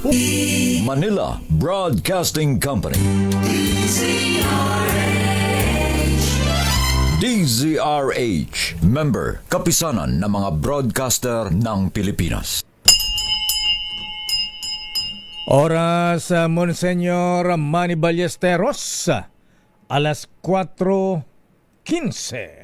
Manila Broadcasting Company. DZRH, member, kapisanan ng mga broadcaster ng Pilipinas. Oras, Monsenyor Manny Ballesteros, alas 4:15.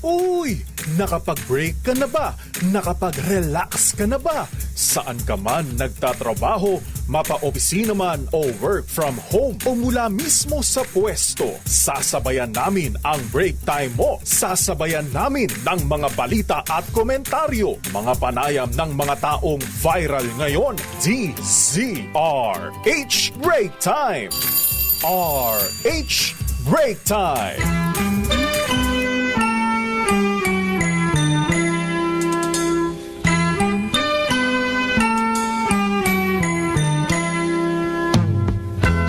Uy! Nakapag-break ka na ba? Nakapag-relax ka na ba? Saan ka man nagtatrabaho, mapa-opisina man o work from home o mula mismo sa pwesto, sasabayan namin ang break time mo. Sasabayan namin ng mga balita at komentaryo, mga panayam ng mga taong viral ngayon. DZRH Break Time! RH Break Time!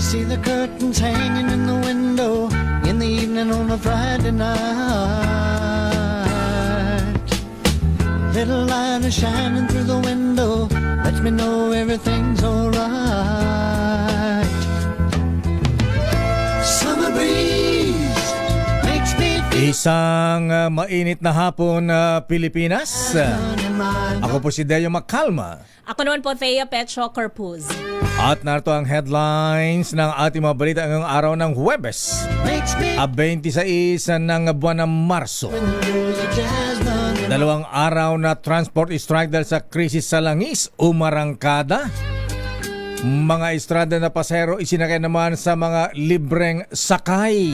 See the curtains hanging in the window in the evening on a Friday night. Little light is shining through the window, lets me know everything's alright. Summer breeze makes me feel Isang mainit na hapon na Pilipinas. Ako po si Deo Macalma. Ako naman po, Thea Petro Corpuz. At narito ang headlines ng ating mga balita ngayong araw ng Huwebes, makes me 26 ng buwan ng Marso. Dalawang araw na transport strike dahil sa krisis sa langis, umarangkada. Mga estrada na pasahero isinakay naman sa mga libreng sakay.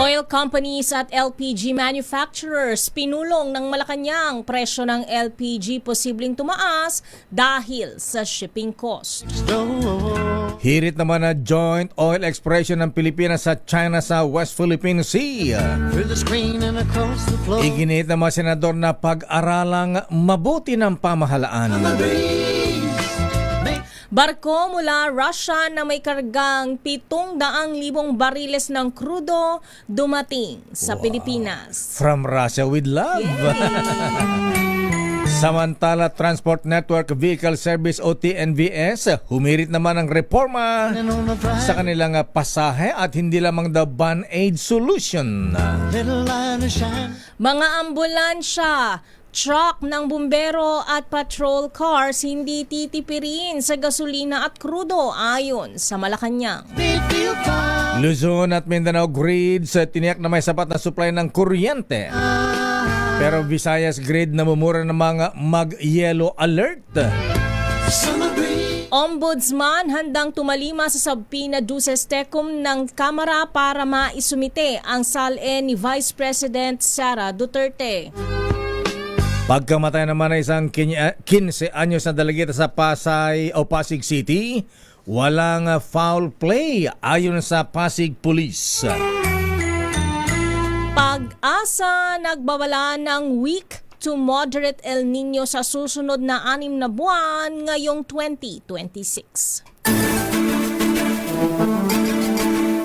Oil companies at LPG manufacturers pinulong ng Malacanang presyo ng LPG posibleng tumaas dahil sa shipping cost. Hirit naman na joint oil exploration ng Pilipinas sa China sa West Philippine Sea. through the screen and across the floor. Iginit ng mga senador na pag-aralang mabuti ng pamahalaan. Barko mula Russia na may kargang 700,000 bariles ng krudo dumating sa Pilipinas. From Russia with love. Samantala, Transport Network Vehicle Service o TNVS, humirit naman ang reforma And on a sa Friday, kanilang pasahe at hindi lamang the band-aid solution. little light is shining. Mga ambulansya, truck ng bumbero at patrol cars hindi titipirin sa gasolina at krudo ayon sa Malacanang. Me feel fine. Luzon at Mindanao Grids tiniyak na may sapat na supply ng kuryente. Pero Visayas Grid namumura ng mga mag-yellow alert. Summer breeze. Ombudsman handang tumalima sa subpoena duces tecum ng Kamara para maisumite ang SALE ni Vice President Sara Duterte. Pagkamatay naman ng isang 15 anyos na dalagita sa Pasay o Pasig City, walang foul play ayon sa Pasig Police. Pag-asa nagbabala ng weak to moderate El Nino sa susunod na 6 na buwan ngayong 2026.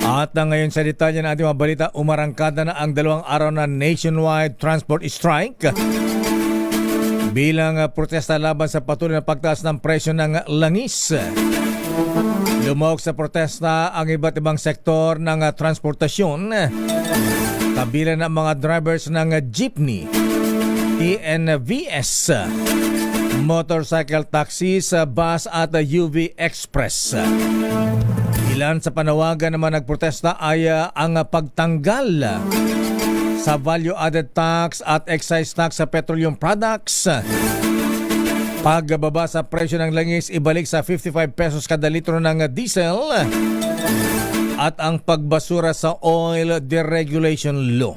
At ngayon sa detalye ng ating mga balita, umarangkada na ang 2 araw na nationwide transport strike bilang protesta laban sa patuloy na pagtaas ng presyo ng langis. Lumahok sa protesta ang iba't ibang sektor ng transportasyon, kabilang ng mga drivers ng jeepney, TNVS, motorcycle taxis, bus at UV Express. Ilan sa panawagan naman nagprotesta ay ang pagtanggal sa value-added tax at excise tax sa petroleum products. Pagbaba sa presyo ng langis, ibalik sa 55 pesos kada litro ng diesel. At ang pagbasura sa oil deregulation law.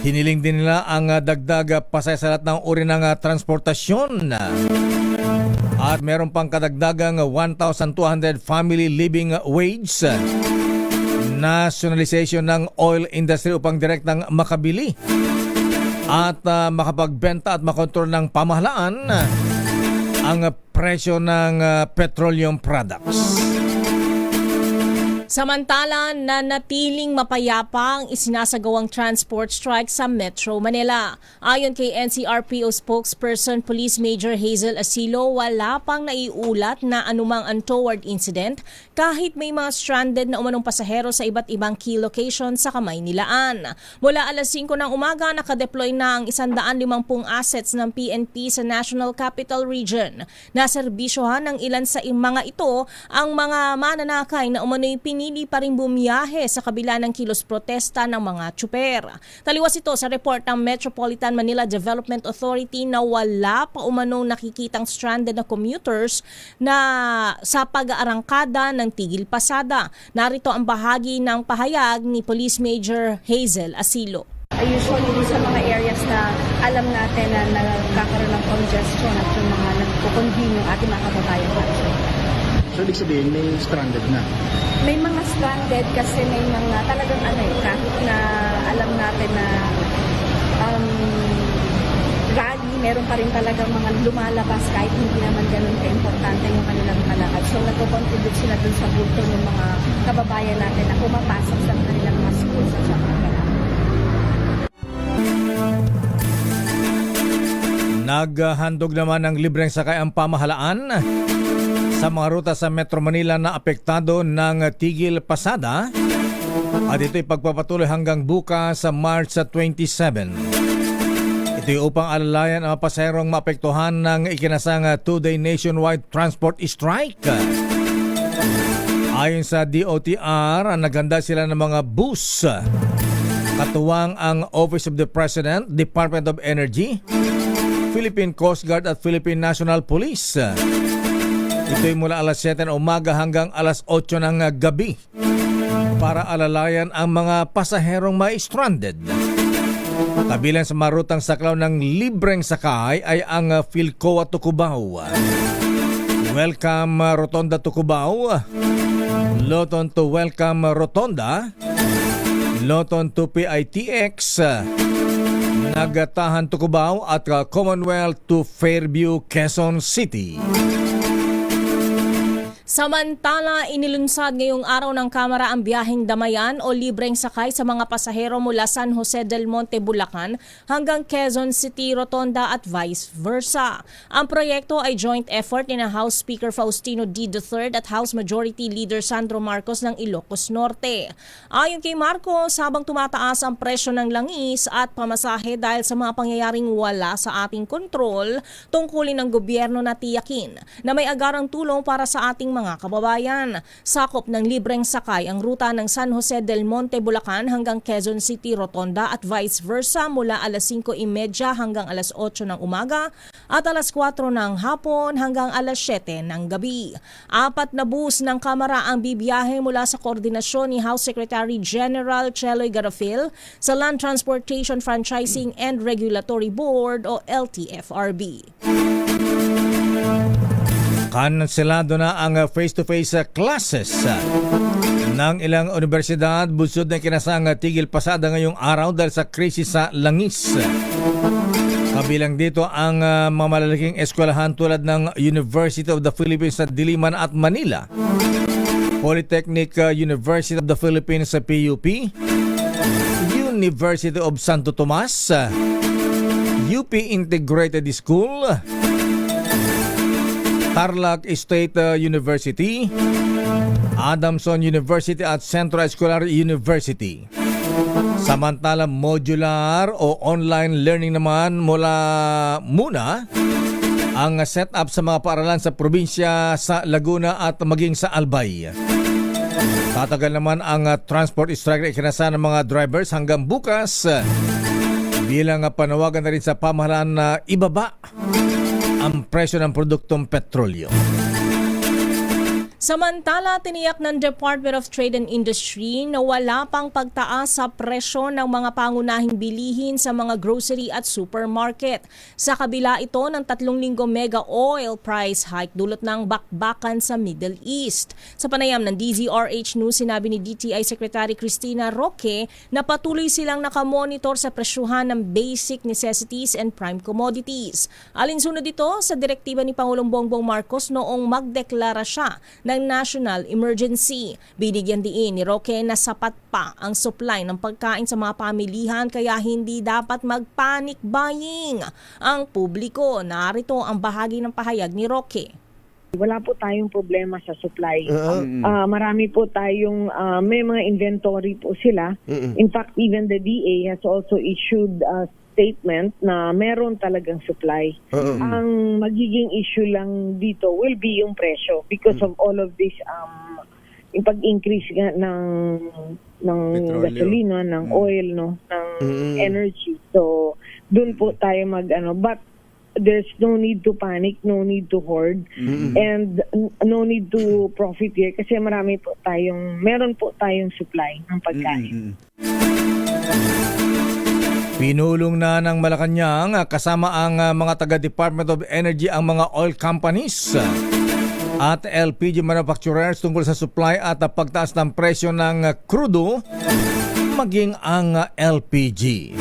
Hiniling din nila ang dagdag pasay sa lahat ng uri ng transportasyon. At meron pang kadagdagang 1,200 family living wage. Nationalization ng oil industry upang direktang makabili at makapagbenta at makontrol ng pamahalaan ang presyo ng petroleum products. Samantala, nanatiling mapayapa ang isinasagawang transport strike sa Metro Manila. Ayon kay NCRPO spokesperson Police Major Hazel Asilo, wala pang naiulat na anumang untoward incident kahit may mga stranded na umanong pasahero sa iba't ibang key location sa Kamaynilaan. Mula alas 5 ng umaga, nakadeploy na ang 150 assets ng PNP sa National Capital Region. Naserbisyohan ng ilan sa mga ito ang mga mananakay na umano'y pinili pa rin bumiyahe sa kabila ng kilos protesta ng mga tsuper. Taliwas ito sa report ng Metropolitan Manila Development Authority na wala pa umanong nakikitang stranded na commuters na sa pag-aarangkada ng Tigil Pasada. Narito ang bahagi ng pahayag ni Police Major Hazel Asilo. Usually sa mga areas na alam natin na nagkakaroon ng congestion at yung mga nagkukonvene yung ating mga kababayan natin. So, ibig sabihin, may stranded na. May mga stranded kasi may mga talagang kahit na alam natin na rally, meron pa rin talagang mga lumalabas kahit hindi naman ganun ka-importante yung kanilang kalakad. So, nagko-contribute sila dun sa bulto ng mga kababayan natin na pumapasok sa kanilang mga schools at sa mga kalakad. Naghandog naman ng libreng sakay ang pamahalaan sa mga ruta sa Metro Manila na apektado ng Tigil Pasada at ito'y pagpapatuloy hanggang bukas sa March 27. Ito'y upang alalayan ang pasaherong maapektuhan ng ikinasang 2-day nationwide transport strike. Ayon sa DOTR, naghanda sila ng mga bus. Katuwang ang Office of the President, Department of Energy, Philippine Coast Guard at Philippine National Police. Ito'y mula alas 7 ng umaga hanggang alas 8 ng gabi para alalayan ang mga pasaherong may stranded. Kabilang sa marutang saklaw ng libreng sakay ay ang Philcoa to Cubao, Welcome Rotonda to Cubao, Loton to Welcome Rotonda, Loton to PITX, Nagatahan to Cubao at Commonwealth to Fairview, Quezon City. Samantala, inilunsad ngayong araw ng Kamara ang biyaheng damayan o libreng sakay sa mga pasahero mula San Jose del Monte, Bulacan hanggang Quezon City, Rotonda at vice versa. Ang proyekto ay joint effort ni House Speaker Faustino D. III at House Majority Leader Sandro Marcos ng Ilocos Norte. Ayon kay Marcos, habang tumataas ang presyo ng langis at pamasahe dahil sa mga pangyayaring wala sa ating kontrol, tungkulin ng gobyerno na tiyakin na may agarang tulong para sa ating mga kababayan. Sakop ng libreng sakay ang ruta ng San Jose del Monte, Bulacan hanggang Quezon City, Rotonda at vice versa mula alas 5:30 hanggang alas 8 ng umaga at alas 4 ng hapon hanggang alas 7 ng gabi. 4 na bus ng Kamara ang bibiyahe mula sa koordinasyon ni House Secretary General Cheloy Garafil sa Land Transportation Franchising and Regulatory Board o LTFRB. Kanselado na ang face-to-face classes ng ilang universidad bunsod na kinasang Tigil Pasada ngayong araw dahil sa krisis sa langis. Kabilang dito ang mamalalaking eskwelahan tulad ng University of the Philippines sa Diliman at Manila, Polytechnic University of the Philippines sa PUP, University of Santo Tomas, UP Integrated School, Tarlac State University, Adamson University at Central Escolar University. Samantala, modular o online learning naman muna ang setup sa mga paaralan sa probinsya sa Laguna at maging sa Albay. Tatagal naman ang transport strike na ikinasa ng mga drivers hanggang bukas bilang panawagan na rin sa pamahalaan na ibaba ang presyo ng produktong petrolyo. Samantala, tiniyak ng Department of Trade and Industry na wala pang pagtaas sa presyo ng mga pangunahing bilihin sa mga grocery at supermarket. Sa kabila ito ng 3 linggo mega oil price hike dulot ng bakbakan sa Middle East. Sa panayam ng DZRH News, sinabi ni DTI Secretary Cristina Roque na patuloy silang nakamonitor sa presyuhan ng basic necessities and prime commodities. Alinsunod ito sa direktiba ni Pangulong Bongbong Marcos noong magdeklara siya na ng national emergency. Binigyan diin ni Roque na sapat pa ang supply ng pagkain sa mga pamilihan kaya hindi dapat mag-panic buying ang publiko. Narito ang bahagi ng pahayag ni Roque. Wala po tayong problema sa supply. Marami po tayong, may mga inventory po sila. In fact, even the DA has also issued a statement na meron talagang supply. Ang magiging issue lang dito will be yung presyo because of all of this, yung pag-increase nga ng gasolina, ng oil, no, ng energy. So, dun po tayo but there's no need to panic, no need to hoard, and no need to profit here kasi meron po tayong supply ng pagkain. Pinulong na ng Malacanang kasama ang mga taga-Department of Energy ang mga oil companies at LPG manufacturers tungkol sa supply at pagtaas ng presyo ng crudo maging ang LPG.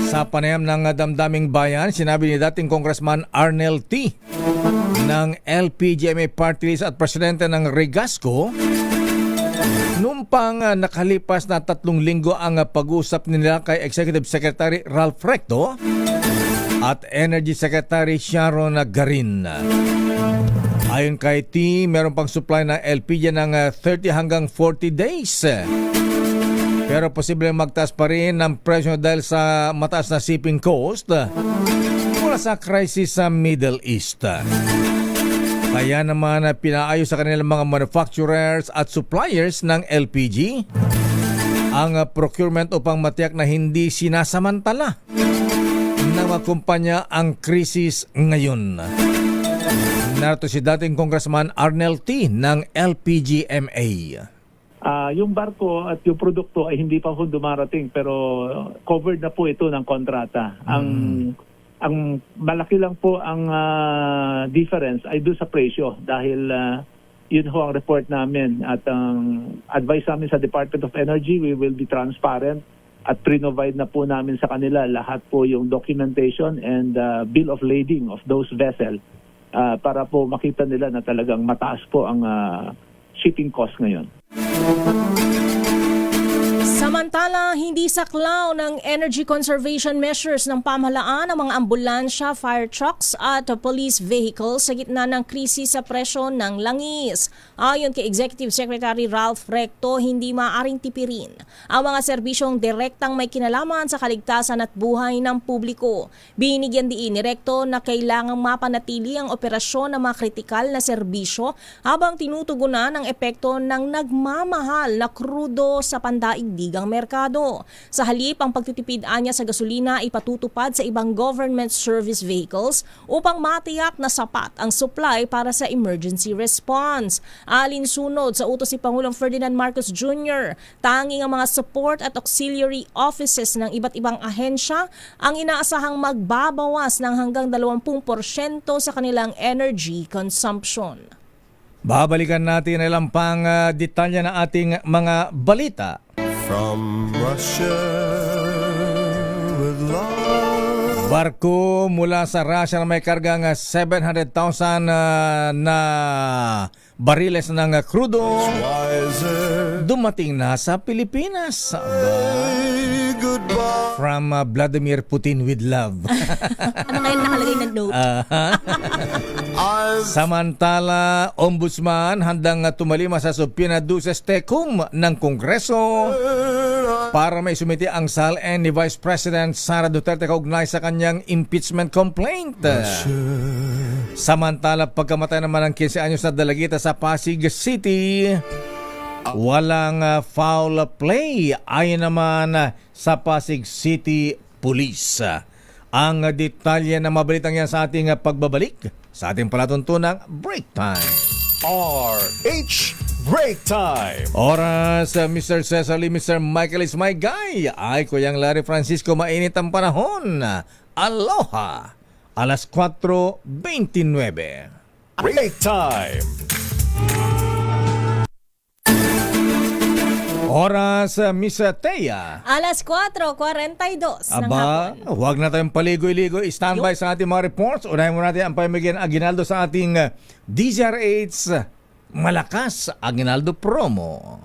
Sa panayam ng damdaming bayan, sinabi ni dating Congressman Arnel T. ng LPGMA Party List at Presidente ng Regasco, noong pang nakalipas na 3 linggo ang pag-usap nila kay Executive Secretary Ralph Recto at Energy Secretary Sharon Garin. Ayon kay T, meron pang supply ng LPG ng 30 hanggang 40 days. Pero posible magtaas pa rin ang presyo dahil sa mataas na shipping cost mula sa crisis sa Middle East. Kaya naman pinaayos sa kanilang mga manufacturers at suppliers ng LPG ang procurement upang matiyak na hindi sinasamantala ng mga kumpanya ang krisis ngayon. Narito si dating Congressman Arnel T. ng LPGMA. Yung barko at yung produkto ay hindi pa po dumarating pero covered na po ito ng kontrata. Ang malaki lang po ang difference ay doon sa presyo dahil yun ho ang report namin at ang advice namin sa Department of Energy, we will be transparent at pre-provide na po namin sa kanila lahat po yung documentation and bill of lading of those vessels para po makita nila na talagang mataas po ang shipping cost ngayon. Samantala, hindi saklaw ng energy conservation measures ng pamahalaan ang mga ambulansya, fire trucks at police vehicles sa gitna ng krisis sa presyo ng langis. Ayon kay Executive Secretary Ralph Recto, hindi maaaring tipirin ang mga serbisyong direktang may kinalaman sa kaligtasan at buhay ng publiko. Binigyan diin ni Recto na kailangang mapanatili ang operasyon ng mga kritikal na serbisyo habang tinutugunan ang epekto ng nagmamahal na krudo sa pandaigdigang merkado. Sa halip, ang pagtitipid anya sa gasolina ay patutupad sa ibang government service vehicles upang matiyak na sapat ang supply para sa emergency response. Alinsunod sa utos si Pangulong Ferdinand Marcos Jr., tanging ang mga support at auxiliary offices ng iba't ibang ahensya ang inaasahang magbabawas ng hanggang 20% sa kanilang energy consumption. Babalikan natin ilang pang detalye ng ating mga balita. From Russia with love. Barko mula sa Russia na may kargang 700,000 na bariles ng crudo dumating na sa Pilipinas. Goodbye. From Vladimir Putin with love. Ano ngayon nakalagay na note? Samantala, Ombudsman handang tumalima sa subpoena duces tecum ng Kongreso para may sumiti ang SALN ni Vice President Sara Duterte kaugnay sa kanyang impeachment complaint. Samantala, pagkamatay naman ng 15 anyos na dalagita sa Pasig City, walang foul play ayon naman sa Pasig City Police. Ang detalye na mabalitang yan sa ating pagbabalik sa ating palatuntunang Break Time. RH Break Time. Oras, Mr. Cesar Lee, Mr. Michael is my guy. Ay, Kuyang Larry Francisco, mainit ang panahon. Aloha! Alas 4:29. Break Time. Oras, Miss Thea. Alas 4:42 ng Aba, hapon. huwag na tayong paligoy-ligoy. Standby sa ating mga reports. Unahin mo natin ang pamimigyan Aguinaldo sa ating DZRH malakas Aguinaldo promo.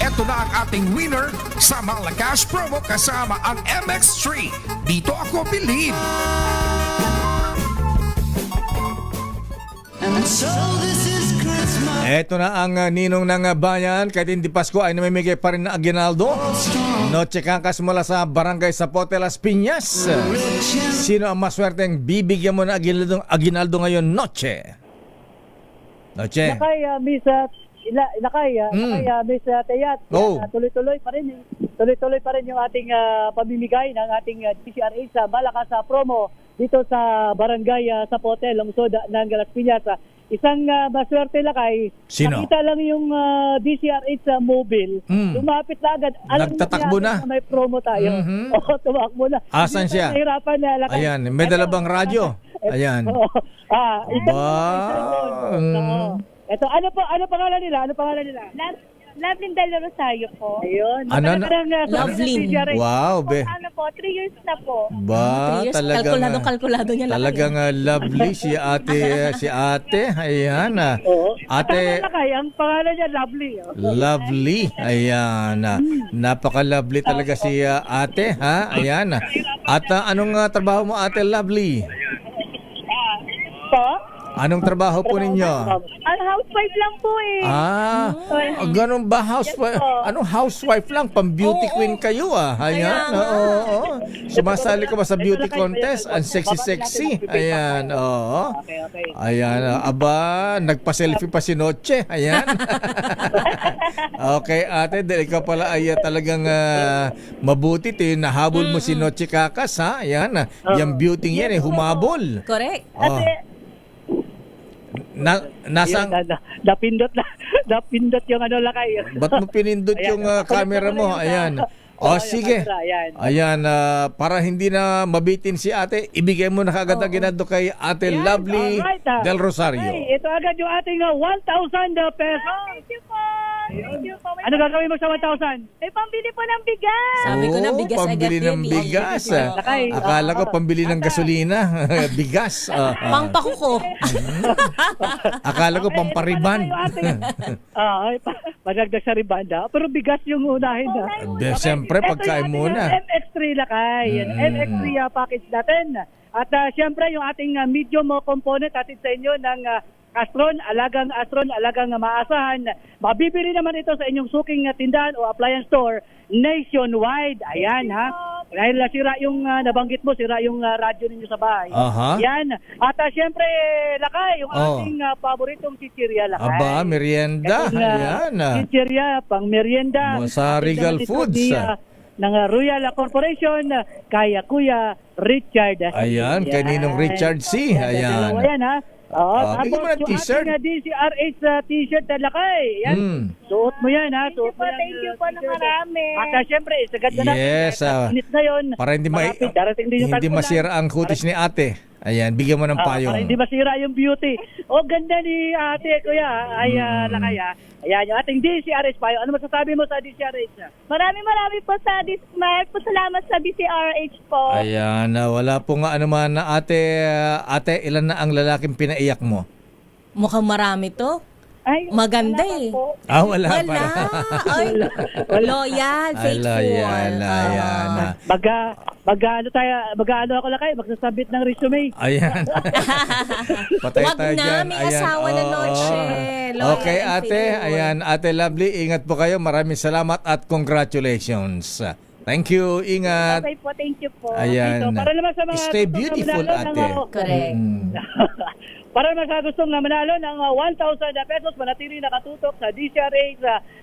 Ito na ang ating winner sa Malakas promo kasama ang MX3. Dito ako believe. And so this is Christmas. Ito na ang ninong ng bayan. Kahit hindi Pasko ay namimigay pa rin ng Aguinaldo. Noche Kakas mula sa Barangay Zapote, Las Piñas. Sino ang maswerteng bibigyan mo ng Aguinaldo ngayon, Noche? Noche. Miss Teyat. Oh. Tuloy-tuloy pa rin. Tuloy-tuloy pa rin yung ating pamimigay ng ating DCRA sa Malakas promo dito sa Barangay Zapote, lungsod ng Las Piñas. Isang maswerte lakay. Sino? Nakita lang yung DCRH sa mobile. Lumapit na agad. Nagtatakbo na. May promo tayo. Oo, tumakbo na. Asan Hindi siya? pa nahirapan na lakay. Ayan, may dalabang radyo. Ayan. Ito, ano pangalan nila? Lovelyn Del Rosario po. Ayun. Ano na? Lovelyn. Wow, be. Ano po, 3 years na po. Ba, 3 years, talagang kalkulado niya lang. talagang lovely si ate. Ayan. Ate, Ang pangalan niya, Lovely. lovely. Ayan. Napaka-lovely talaga si ate, ha? Ayan. At anong trabaho mo, ate Lovely? Po? Anong trabaho po ninyo? Housewife lang po eh. Ganun ba housewife? Anong housewife lang? Pang-beauty queen kayo Ayan. Oo. Sumasali ka ba sa beauty contest? Ang sexy. Ayan. Oo. Ayan. Aba, nagpa-selfie pa si Noche. Ayan. Okay, ate, dahil ikaw pala ay talagang mabuti. Nahabol mo si Noche Kakas, ha? Ayan. Yung beauty yan, humabol. Correct. Nasang Napindot yung lakay. ba't mo pinindot yung camera mo? Ayan. Sige. Ayan, para hindi na mabitin si ate, ibigay mo na kagad ang ginado kay ate Lovely Del Rosario. Ito agad yung ating 1,000 pesos. Thank you po. Thank you po. Ano gagawin mo sa 1,000? Pambili po ng bigas. Sabi ko na bigas pambili agad ng yun, bigas. Akala ko pambili ng gasolina. Bigas. Pangpakuko. Akala ko pampariban. Madagdag sa ribanda. Pero bigas yung unahin Siyempre, pagkain muna. MX3 lakay. MX3 package natin. At siyempre, yung ating medium component atin sa inyo ng Astron, alagang maasahan. Mabibili naman ito sa inyong suking tindahan o appliance store nationwide. Ayan, ha? Dahil sira yung nabanggit mo, sira yung radyo ninyo sa bahay. Yan. At siyempre, lakay, yung ating paboritong chichirya lakay. Aba, merienda. Ayan. Chichirya, pang merienda. Sa Regal Foods. Ng Royal Corporation, kaya Kuya Richard. Ayan, kay Ninong Richard C. Ayan. Ayan, ha? Bigyan mo ng t-shirt. Yung ating DCRH t-shirt na lakay. Yan. Suot mo yan, ha? Suot mo yan. Thank you po ng marami. At siyempre, sagad na Yes. Para hindi masira ang kutis ni ate. Ayan, bigyan mo ng payong. Para hindi masira yung beauty. Ganda ni ate, kuya. Ay, lakay, ha? Ayan, yung ating DCRH payo. Ano masasabi mo sa DCRH? Marami po sa salamat sa DCRH po. Ayan, wala po nga ano man na ate, ilan na ang lalaking pinaiyak mo? Mukhang marami to. Ay, maganda eh. Wala Wala. para. Ay, loyal, faithful. Ayan. Mag-ano ako lakay, magsasabit ng resume. Ayan. Patay Wag tayo na, dyan. may asawa na Noche. Loyal Okay, and ate. faithful. Ayan, ate Lovely. Ingat po kayo. Maraming salamat at congratulations. Thank you. Ingat. Okay po, thank you po. Ayan. So, para naman sa mga Stay gustong beautiful, manalo ng, ate. Correct. Para naman sa gustong manalo ng 1,000 pesos, manatili nakatutok sa DCRH.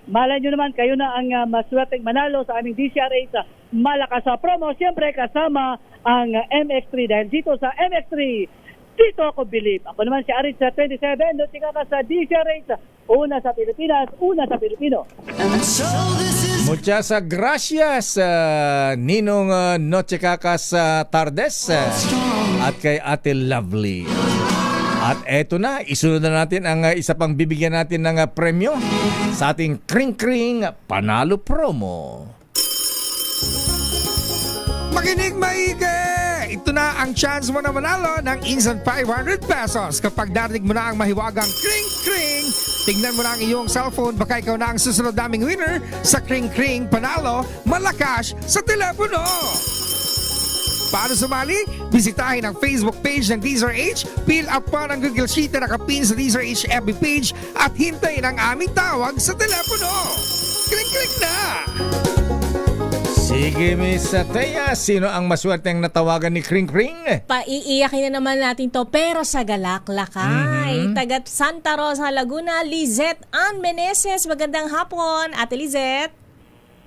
Malay nyo naman, kayo na ang maswerteng manalo sa aming DCRH. Malakas sa promo, siyempre kasama ang MX3. Dahil dito sa MX3, dito ako believe. Ako naman si Aris sa 27, doon tika ka sa DCRH. Una sa Pilipinas, una sa Pilipino. Muchas gracias, Ninong Noche Kakas Tardes at kay Ate Lovely. At eto na, isunod na natin ang isa pang bibigyan natin ng premyo sa ating Kring Kring Panalo Promo. Makinig maigi! ito na ang chance mo na manalo ng instant 500 pesos. Kapag narinig mo na ang mahiwagang kring-kring, tignan mo na ang iyong cellphone. Baka ikaw na ang susunod naming winner sa kring-kring panalo malakas sa telepono. Paano sumali? Bisitahin ang Facebook page ng DZRH, fill up pa ng Google Sheet na nakapin sa DZRH FB page at hintayin ang aming tawag sa telepono. Kring-kring na! Sige, Miss Thea, sino ang maswerteng natawagan ni Kring Kring? Paiiyakin na naman natin to pero sa Galaklakay. Taga Santa Rosa, Laguna, Lizette Ann Meneses. Magandang hapon, Ate Lizette.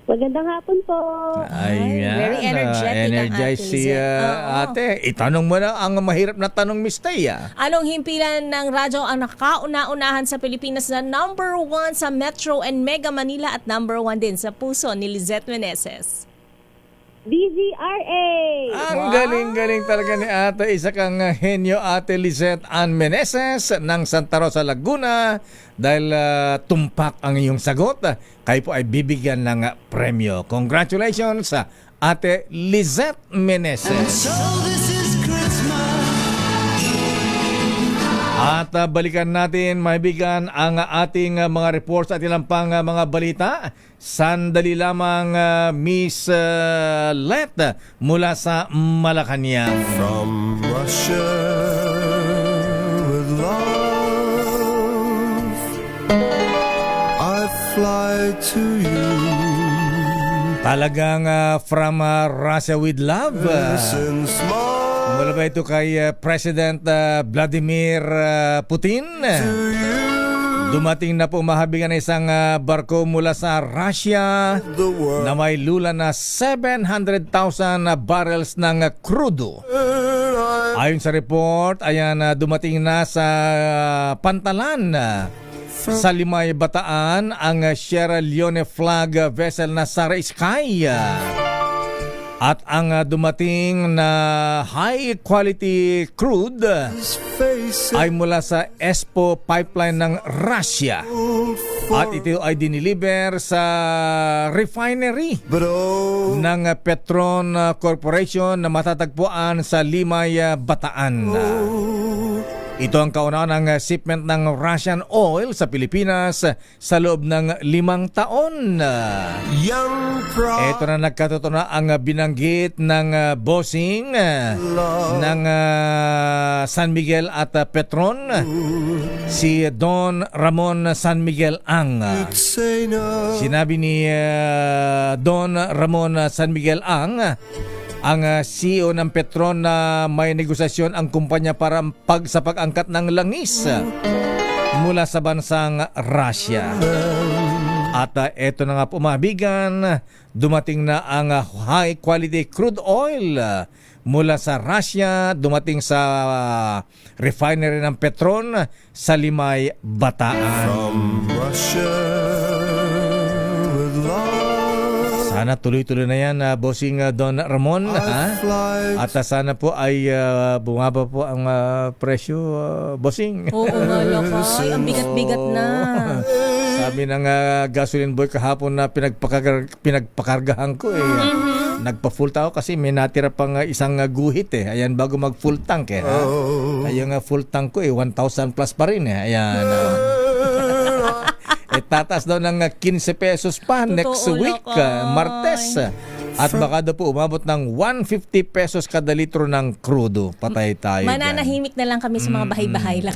Magandang hapon po. Ayan, very energetic ang energized Ate si Lizette. ate. Itanong mo na ang mahirap na tanong, Miss Thea. Anong himpilan ng radyo ang nakauna-unahan sa Pilipinas na number 1 sa Metro and Mega Manila at number 1 din sa puso ni Lizette Meneses? DZRA! Ang galing-galing talaga ni ate. Isa kang henyo, Ate Lizette Ann Meneses ng Santa Rosa, Laguna. Dahil tumpak ang iyong sagot, kayo po ay bibigyan ng premyo. Congratulations sa Ate Lizette Meneses. At balikan natin, maibigan, ang ating mga reports at ilang pang mga balita. Sandali lamang, Miss Let mula sa Malacanang. From Russia with love, I fly to you. Talagang from Russia with love. Since Mula ba ito kay President Vladimir Putin? Dumating na po mahabigan na isang barko mula sa Russia na may lula na 700,000 barrels ng crudo. Ayon sa report, ayan, dumating na sa pantalan sa Limay, Bataan ang Sierra Leone flag vessel na Sara Sky. At ang dumating na high quality crude ay mula sa Espo pipeline ng Russia. At ito ay diniliber sa refinery ng Petron Corporation na matatagpuan sa Limay, Bataan. Ito ang kauna-unahang shipment ng Russian oil sa Pilipinas sa loob ng 5 taon. Ito na nagkatotoo na ang binanggit ng bossing ng San Miguel at Petron, si Don Ramon San Miguel Ang. Sinabi ni Don Ramon San Miguel Ang, ang CEO ng Petron, na may negosasyon ang kumpanya para sa pag-angkat ng langis mula sa bansang Russia. At eto na nga po, mabigan, dumating na ang high quality crude oil mula sa Russia, dumating sa refinery ng Petron sa Limay, Bataan. From Russia with love, sana tuloy-tuloy na yan, bossing Don Ramon. At sana po ay bumaba po ang presyo, bossing. Oo nga, Lakay. Ang bigat-bigat na. Sabi ng gasoline boy kahapon na pinagpakargahan ko nagpa-full tank ako kasi may natira pang isang guhit Ayan, bago mag-full tank Ayun, full tank ko 1,000 plus pa rin Ayan. Tataas daw ng 15 pesos pa next week, Martes. At baka daw po umabot ng 150 pesos kada litro ng crudo. Patay tayo. Mananahimik na lang kami sa mga bahay-bahay lang.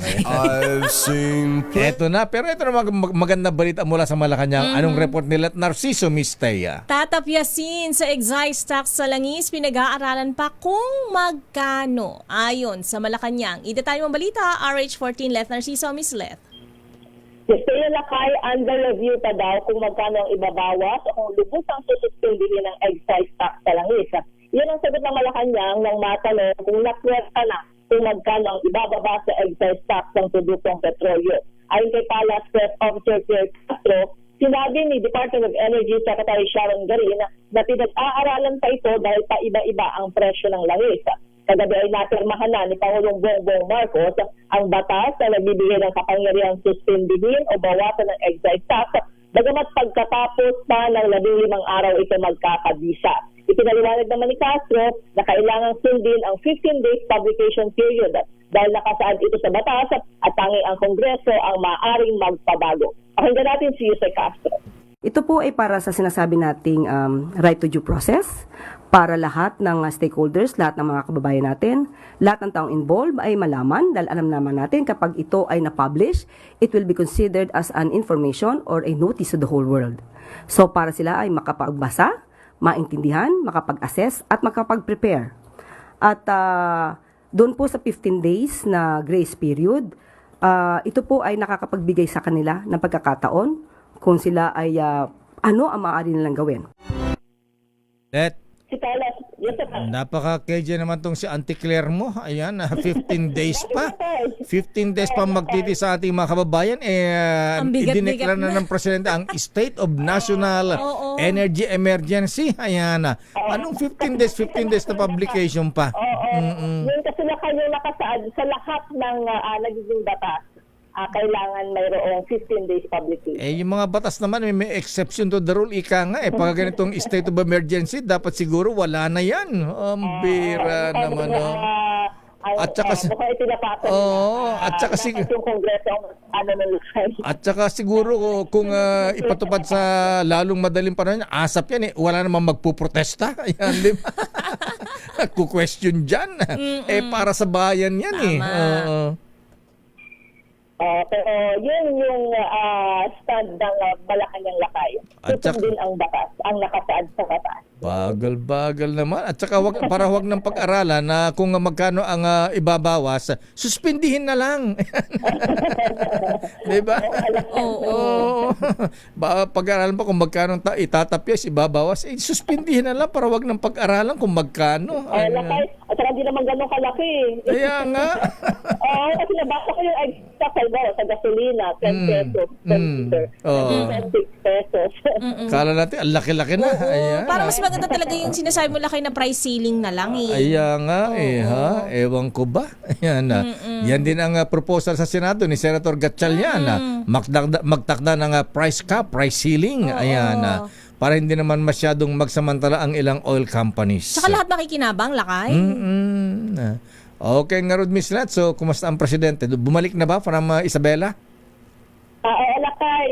Eto na, pero ito na maganda balita mula sa Malacanang. Anong report nila at Narciso, Miss Thea? Tatapyasin sa excise tax sa langis, pinag-aaralan pa kung magkano. Ayon sa Malacanang. Idetalye mong balita, RH14 Leth Narciso, Miss Leth. Kaya Lakay, under review pa daw kung magkano ang ibabawas o kung lubos ang sususpindin ng excise tax sa langis. Yan ang sagot ng Malacanang nang matanong kung nakwesta na kung magkano ang ibababa sa excise tax ng produktong petrolyo. Ayon kay Palace Press Officer Pierre Castro, sinabi ni Department of Energy Secretary Sharon Garin na pinag-aaralan pa ito dahil pa iba-iba ang presyo ng langis. Kagabi ay napirmahan na ni Pangulong Bongbong Marcos ang batas na nagbibigay ng kapangyarihang suspindihin o bawasan ng excise tax Bagamat pagkatapos pa ng 15 araw ito magkakabisa. Ipinaliwanag naman ni Castro na kailangang sundin ang 15 days publication period dahil nakasaad ito sa batas at tanging ang Kongreso ang maaaring magpabago. Pakinggan natin si Jose Castro. Ito po ay para sa sinasabi nating right to due process, para lahat ng stakeholders, lahat ng mga kababayan natin, lahat ng taong involved ay malaman dahil alam naman natin kapag ito ay na-publish, it will be considered as an information or a notice to the whole world. So para sila ay makapagbasa, maintindihan, makapag-assess at makapag-prepare. At doon po sa 15 days na grace period, ito po ay nakakapagbigay sa kanila ng pagkakataon kung sila ay ano ang maaari nilang gawin. Si Carlos, yes, sir. Napaka-KJ naman tong si Auntie Claire mo. Ayan, 15 days pa. 15 days pa magtiti sa ating mga kababayan. Ang bigat-bigat Idineklara na na. ng Presidente ang State of National Energy Emergency. Ayan. Anong 15 days? 15 days na publication pa. Yun kasi yung nakasaad sa lahat ng nagiging batas. Kailangan mayroong 15 days publication. Yung mga batas naman, may exception to the rule. Ika nga, pag ganitong state of emergency, dapat siguro wala na yan. Ang bira naman. At saka at saka siguro kung ipatupad sa lalong madaling panahon, asap yan wala namang magpuprotesta. Ayan, di ba? Ku-question dyan. Para sa bayan yan Pero yun yung stand ng Malacanang Lakay. Tutong din ang batas, ang nakasaad sa batas. Bagal-bagal naman. At saka para wag ng pag-aralan na kung magkano ang ibabawas, suspindihin na lang. Diba? Oo. Pag-aralan pa kung magkano itatapyas, ibabawas, suspindihin na lang para wag ng pag-aralan kung magkano. Lakay, at saka hindi naman ganun kalaki. Kaya nga. Kasi nabasa ko yung exact sa gasolina, 10 pesos per liter. 26 pesos. Kala natin, ang laki-laki na. Ayan. Para mas maganda talaga yung sinasabi mo Lakay na price ceiling na lang Ayan nga ewan ko ba? Ayan yan din ang proposal sa Senado ni Senator Gatchalian magtakda ng price cap, price ceiling. Ayan para hindi naman masyadong magsamantala ang ilang oil companies. Saka lahat makikinabang, Lakay? Okay nga Rod, Miss Lat. So, kumusta ang presidente? Bumalik na ba from Isabela? Lakay,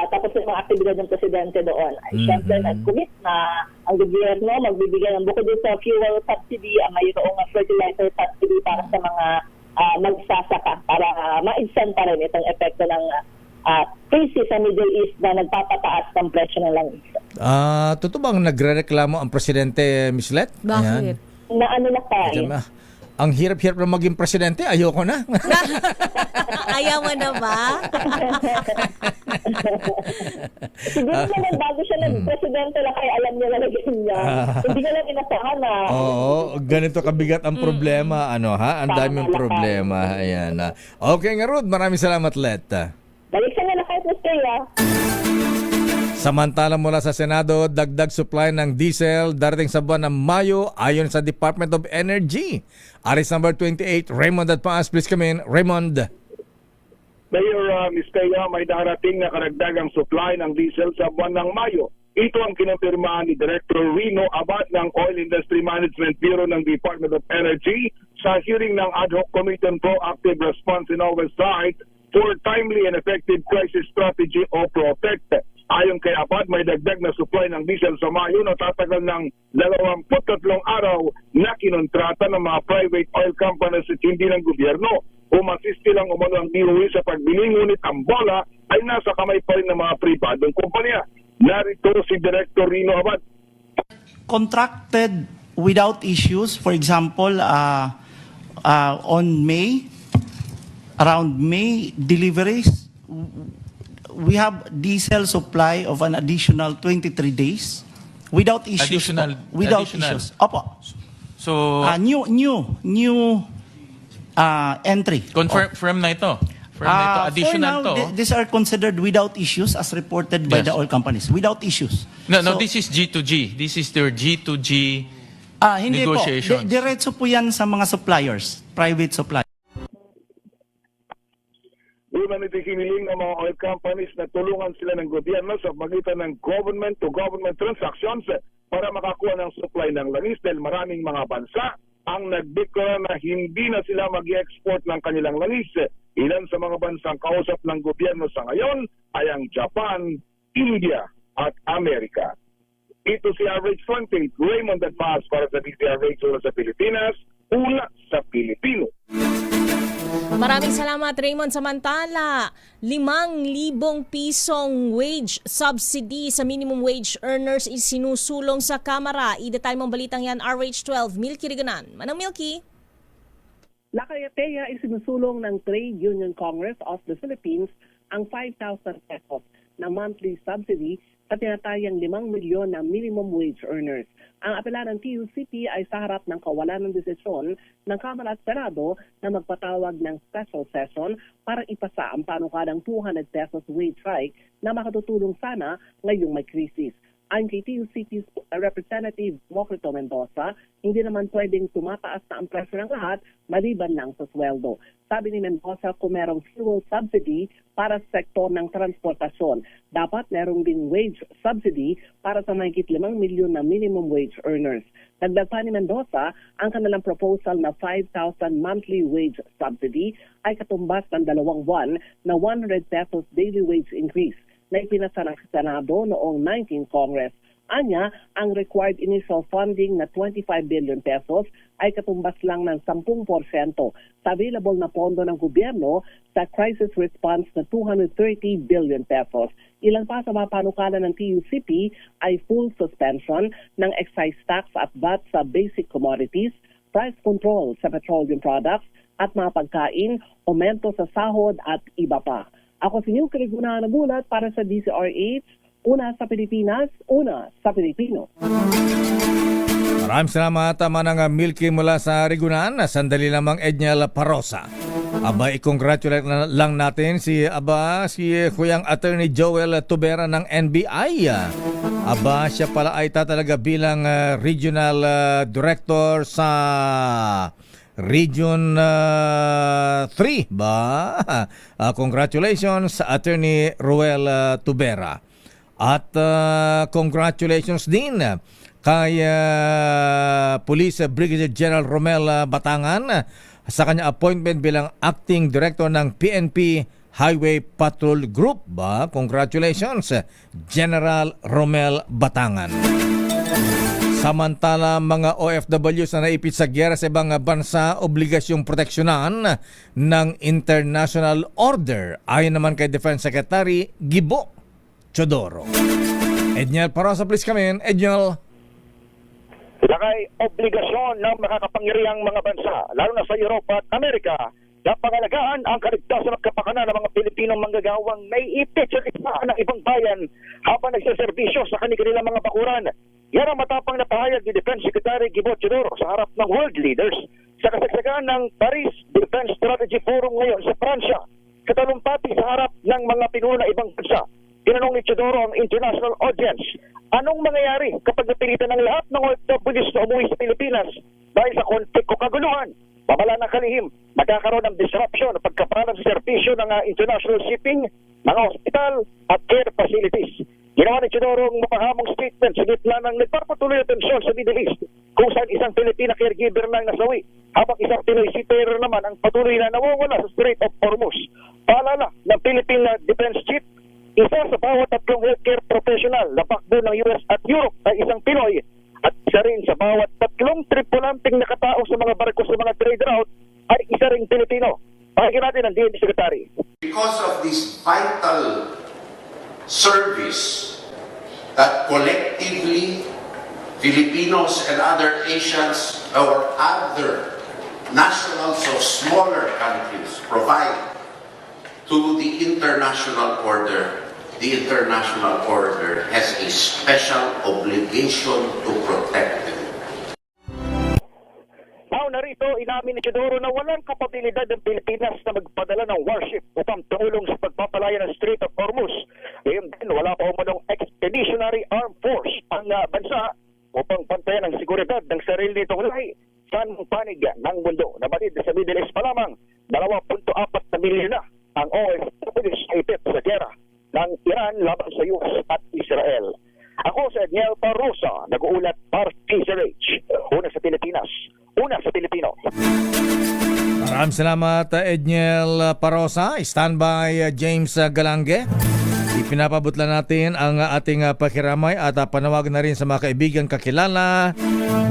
tapos yung mga aktibidad ng presidente doon. Siyempre, nag-commit na ang gobyerno magbibigay ng bukod din sa fuel subsidy, mayroong fertilizer subsidy para sa mga magsasaka para maibsan pa rin itong epekto ng crisis sa Middle East na nagpapataas ng presyo ng langis. Totoo bang nagrereklamo ang presidente, Miss Let? Bakit? Na ano na tayo? Ang hirap-hirap na maging presidente, ayoko na. Ayaw mo na ba? Siguro naman bago siya nag-presidente lang kaya alam niya na naging niya. Hindi niya lang inasahan na. Oo, ganito kabigat ang problema. Ang daming problema. Ayan. Okay nga Rod, maraming salamat Let. Balik siya na kahit mas kaya. Samantala mula sa Senado, dagdag supply ng diesel darating sa buwan ng Mayo ayon sa Department of Energy. Aris number 28, Raymond at Paas. Please come in. Raymond. Mayor Mistea, may darating na karagdagang supply ng diesel sa buwan ng Mayo. Ito ang kinumpirma ni Director Rino Abad ng Oil Industry Management Bureau ng Department of Energy sa hearing ng Ad Hoc Committee on Proactive Response and Oversight for Timely and Effective Crisis Strategy o PROTECT. Ayon kay Abad, may dagdag na supply ng diesel sa Mayo na tatagal ng 23 araw na kinontrata ng mga private oil companies at hindi ng gobyerno. Umasisti lang umano ang DOE sa pagbili, ngunit ang bola ay nasa kamay pa rin ng mga pribadong kumpanya. Narito si Director Rino Abad. Contracted without issues, for example, on May, around May deliveries, we have diesel supply of an additional 23 days without issues. Without issues. Opo. So new entry. Confirm na ito. Additional for now, these are considered without issues as reported by the oil companies. Without issues. No, this is G2G. This is their G2G hindi negotiations. Po. Diretso po yan sa mga suppliers, private suppliers. naman ito hiniling ng mga oil companies na tulungan sila ng gobyerno sa magitan ng government-to-government transactions para makakuha ng supply ng langis dahil maraming mga bansa ang nagdeklara na hindi na sila mag-export ng kanilang langis. Ilan sa mga bansang kausap ng gobyerno sa ngayon ay ang Japan, India at Amerika. Ito si Average Frontage, Raymond Advaz para sa DZRH sa Pilipinas, una sa Pilipino. Maraming salamat, Raymond. Samantala, 5,000 pisong wage subsidy sa minimum wage earners isinusulong sa Kamara. I-detail mong balitang yan, RH12, Milky Riganan. Manang Milky? Lakayateya isinusulong ng Trade Union Congress of the Philippines ang 5,000 pesos na monthly subsidy sa tinatayang 5 milyon na minimum wage earners. Ang apela ng TUCP ay sa harap ng kawalan ng desisyon ng Kamara at Senado na magpatawag ng special session para ipasa ang panukadang 200 pesos wage hike na makatutulong sana ngayong may krisis. Ayon kay TUCP's Representative Mocrito Mendoza, hindi naman pwedeng tumataas na ang presyo ng lahat maliban lang sa sweldo. Sabi ni Mendoza, kung merong fuel subsidy para sa sektor ng transportasyon, dapat merong din wage subsidy para sa mahigit 5 milyon na minimum wage earners. Dagdag pa ni Mendoza, ang kanilang proposal na 5,000 monthly wage subsidy ay katumbas ng 2 buwan na 100 pesos daily wage increase na ipinasa ng Senado noong 19th Congress. Anya, ang required initial funding na 25 billion pesos ay katumbas lang ng 10% sa available na pondo ng gobyerno sa crisis response na 230 billion pesos. Ilan pa sa mga panukala ng TUCP ay full suspension ng excise tax at VAT sa basic commodities, price control sa petroleum products at mga pagkain, aumento sa sahod at iba pa. Ako si Milky Riganan nagulat para sa DZRH, una sa Pilipinas, una sa Pilipino. Maraming salamat, Manang Milky mula sa Rigunan. Sandali lamang, Edniel Parosa. Aba, i-congratulate lang natin si Kuyang Attorney Joel Tubera ng NBI. Aba, siya pala ay tatalaga bilang Regional Director sa Region 3 ba? Congratulations sa Attorney Roel Tubera. At congratulations din kay Police Brigadier General Romel Batangan sa kanya appointment bilang Acting Director ng PNP Highway Patrol Group ba? Congratulations, General Romel Batangan. Samantala, mga OFWs na naipit sa giyera sa ibang bansa, obligasyong proteksyonan ng international order. Ayon naman kay Defense Secretary Gibo Chodoro. Edniel Parosa, please come in. Edniel. Lakay obligasyon ng makakapangyarihang mga bansa, lalo na sa Europa at Amerika, na pangalagaan ang kaligtasan at kapakanan ng mga Pilipinong manggagawang may ipit sa listahan ng ibang bayan habang nagsaserbisyo sa kanilang mga bakuran. Yan ang matapang na pahayag ni Defense Secretary Gibo Chodoro sa harap ng world leaders sa kasagsagan ng Paris Defense Strategy Forum ngayon sa Pransya. Katalumpati sa harap ng mga pinuno na ibang bansa. Tinanong ni Chodoro ang international audience, anong mangyayari kapag napilitan ng lahat ng OFWs na umuwi sa Pilipinas dahil sa konflik o kaguluhan? Babala ng kalihim, magkakaroon ng disruption at pagkaparan sa serbisyo ng international shipping, mga hospital at care facilities. Ginawa ni Chodoro ang mapahamong statement sa gitna ng nagpapatuloy na tensyon sa Middle East kung saan isang Pilipina caregiver nang nasawi habang isang Pinoy seafarer naman ang patuloy na nawawala sa Strait of Hormuz. Paalala ng Philippine Defense Chief, isa sa bawat 3 healthcare professional na backbone ng US at Europe ay isang Pinoy at isa rin sa bawat 3 tripulanting nakatao sa mga barko sa mga trade route ay isa ring Pilipino. Pakinggan natin ang DND Secretary. Because of this vital service that collectively Filipinos and other Asians or other nationals of smaller countries provide to the international order, the international order has a special obligation to protect them. Narito, inamin ni Chodoro na walang kapabilidad ng Pilipinas na magpadala ng warship upang tumulong sa pagpapalaya ng Strait of Hormuz. Ngayon din, wala pa umunong Expeditionary Armed Force ang bansa upang pantayan ang seguridad ng sarili nitong lahi sa panig ng mundo. Nabatid sa Middle East pa lamang, 2.4 na milyon na ang OFW salamat Edniel Parosa. Standby James Galange. Ipinapabutlan natin ang ating pakiramay at panawagan na rin sa mga kaibigan kakilala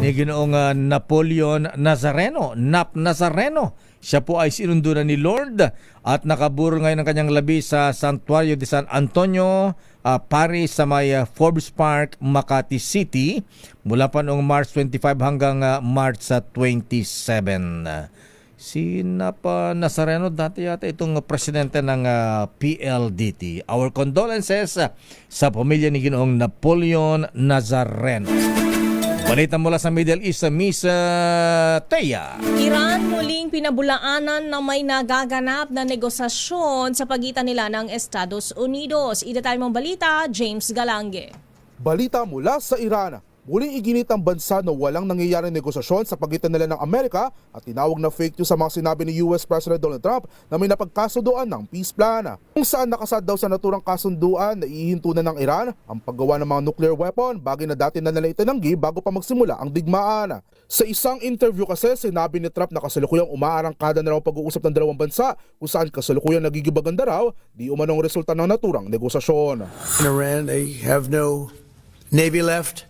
ni Ginoong Napoleon Nazareno. Nap Nazareno. Siya po ay sinunduran ni Lord at nakaburol ngayon ang kanyang labi sa Santuario de San Antonio, Paris sa may Forbes Park, Makati City mula pa noong March 25 hanggang March 27. Si Napa Nazareno, dati yata itong presidente ng PLDT. Our condolences sa pamilya ni Ginoong Napoleon Nazareno. Balita mula sa Middle East, Miss Teya. Iran muling pinabulaanan na may nagaganap na negosasyon sa pagitan nila ng Estados Unidos. Idetay mong balita, James Galange. Balita mula sa Iran. Muling iginit ang bansa na walang nangyayaring negosasyon sa pagitan nila ng Amerika at tinawag na fake news sa mga sinabi ni US President Donald Trump na may napagkasunduan ng peace plan. Kung saan nakasad daw sa naturang kasunduan na ihinto na ng Iran ang paggawa ng mga nuclear weapon, bagay na dati na nila itinanggi bago pa magsimula ang digmaan. Sa isang interview kasi, sinabi ni Trump na kasalukuyang umaarangkada na raw ang pag-uusap ng dalawang bansa kung saan kasalukuyang nagigibaganda raw di umanong resulta ng naturang negosasyon. In Iran, they have no Navy left.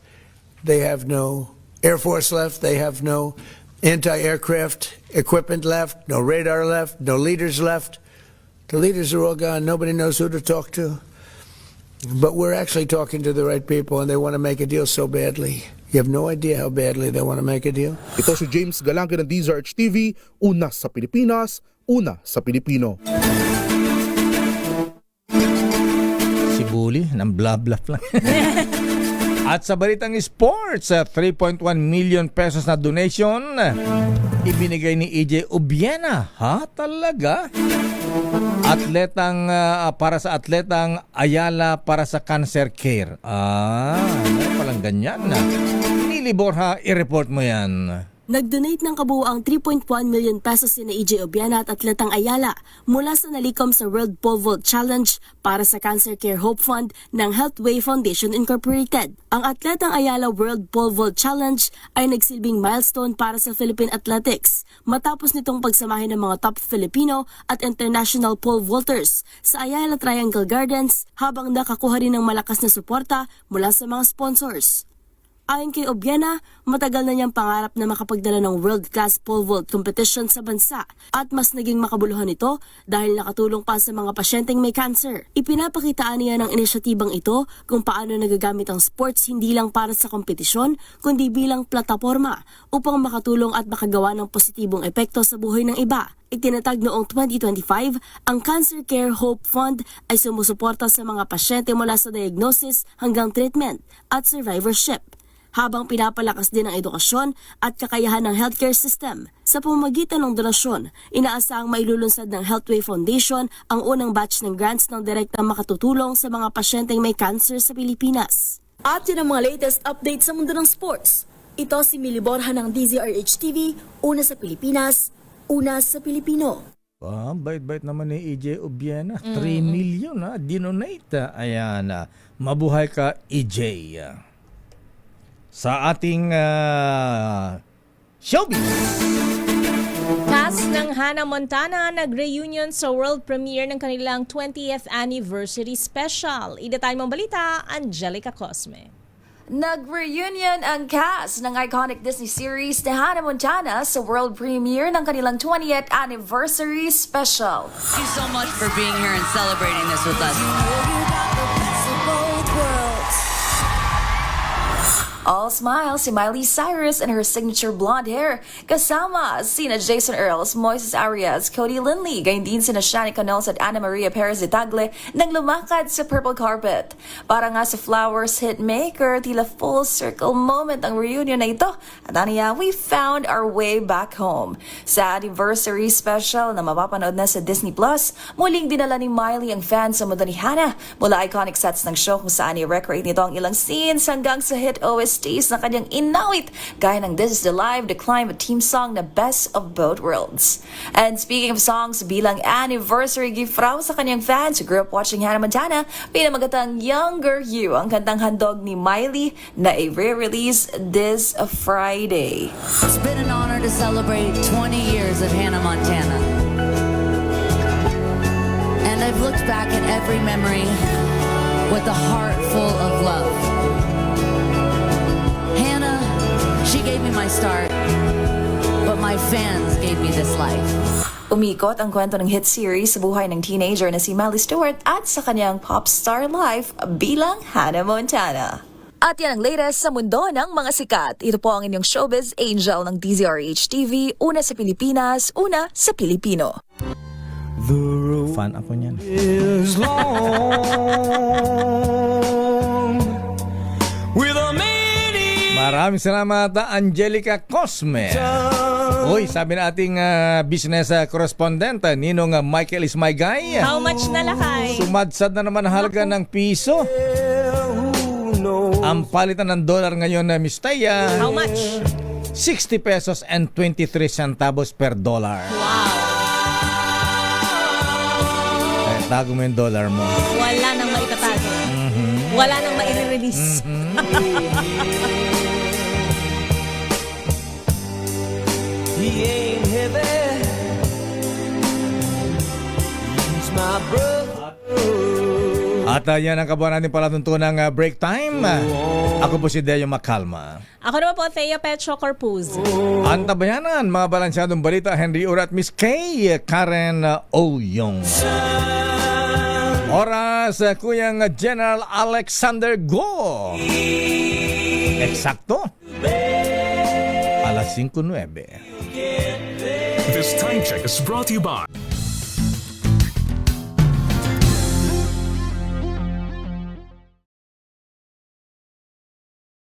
They have no Air Force left. They have no anti-aircraft equipment left, no radar left, no leaders left. The leaders are all gone. Nobody knows who to talk to. But we're actually talking to the right people and they want to make a deal so badly. You have no idea how badly they want to make a deal. Ito si James Galange ng DZRH TV, una sa Pilipinas, una sa Pilipino. Si Bully, ng blah-blah lang. At sa balitang sports, 3.1 million pesos na donation ibinigay ni EJ Obiena. Ha? Talaga? Atletang para sa atletang Ayala para sa cancer care. Palang ganyan na. Nili Borja, i-report mo yan. Nag-donate ng kabuuang 3.1 million pesos si EJ Obiena at Atletang Ayala mula sa nalikom sa World Pole Vault Challenge para sa Cancer Care Hope Fund ng Healthway Foundation Incorporated. Ang Atletang Ayala World Pole Vault Challenge ay nagsilbing milestone para sa Philippine Athletics matapos nitong pagsamahin ng mga top Filipino at international pole vaulters sa Ayala Triangle Gardens habang nakakuha rin ng malakas na suporta mula sa mga sponsors. Ayon kay Obiena, matagal na niyang pangarap na makapagdala ng world-class pole vault competition sa bansa at mas naging makabuluhan ito dahil nakatulong pa sa mga pasyenteng may cancer. Ipinapakitaan niya ng inisyatibang ito kung paano nagagamit ang sports hindi lang para sa kompetisyon kundi bilang plataforma upang makatulong at makagawa ng positibong epekto sa buhay ng iba. Itinatag noong 2025, ang Cancer Care Hope Fund ay sumusuporta sa mga pasyente mula sa diagnosis hanggang treatment at survivorship, habang pinapalakas din ang edukasyon at kakayahan ng healthcare system. Sa pamamagitan ng donasyon, inaasahang mailulunsad ng Healthway Foundation ang unang batch ng grants ng direktang makatutulong sa mga pasyenteng may cancer sa Pilipinas. At yun ang mga latest updates sa mundo ng sports. Ito si Mili Borja ng DZRH TV, una sa Pilipinas, una sa Pilipino. Bait-bait naman ni EJ Obiena. 3 million dinonate. Ayan, mabuhay ka EJ. Sa ating showbiz. Cast ng Hannah Montana nag-reunion sa world premiere ng kanilang 20th anniversary special. Idetay mong balita, Angelica Cosme. Nag-reunion ang cast ng iconic Disney series na Hannah Montana sa world premiere ng kanilang 20th anniversary special. Thank you so much for being here and celebrating this with us. All smiles si Miley Cyrus and her signature blonde hair. Kasama sina Jason Earls, Moises Arias, Cody Lindley, gayon din sina Shani Canoles at Ana Maria Perez de Tagle nang lumakad sa purple carpet. Para nga sa Flowers hitmaker, tila full circle moment ang reunion na ito. At aniya, we found our way back home. Sa anniversary special na mapapanood na sa Disney Plus, muling dinala ni Miley ang fans sa mundo ni Hannah mula iconic sets ng show kung saan i-recreate nito ang ilang scenes hanggang sa hit OST 60s na kanyang inawit gaya ng This Is the Live, the climate team song na Best of Both Worlds. And speaking of songs, bilang anniversary gift raw sa kanyang fans who grew up watching Hannah Montana, pinamagatang Younger You ang kantang handog ni Miley na i-re-release this Friday. It's been an honor to celebrate 20 years of Hannah Montana. And I've looked back at every memory with a heart full of love. Hannah, she gave me my start, but my fans gave me this life. Umikot ang kwento ng hit series sa buhay ng teenager na si Miley Stewart at sa kanyang pop star life bilang Hannah Montana. At yan ang latest sa mundo ng mga sikat. Ito po ang inyong showbiz angel ng DZRH TV, una sa Pilipinas, una sa Pilipino. Fan ako niyan. Is long with a many. Maraming salamat, Angelica Cosme. Uy, sabi na ating business correspondent, Ninong Michael is my guy. How much na lakay? Sumadsad na naman ang halaga ng piso. Ang palitan ng dollar ngayon na Miss Taya. How much? 60 pesos and 23 centavos per dollar. Wow. Tago mo yung dollar mo. Wala nang maitatago. Wala nang maire-release. He ain't heavy. He's my brother. At yan ang kabuuan natin palatuntunang break time. Ako po si Deo Macalma. Ako naman po, Thea Petro Corpuz. Ang tabayanan, mga balansyadong balita, Henry Urat, Miss Kay, Karen Oyong. Oras, Kuyang General Alexander Go. Eksakto. Alas 5:09. This time check is brought to you by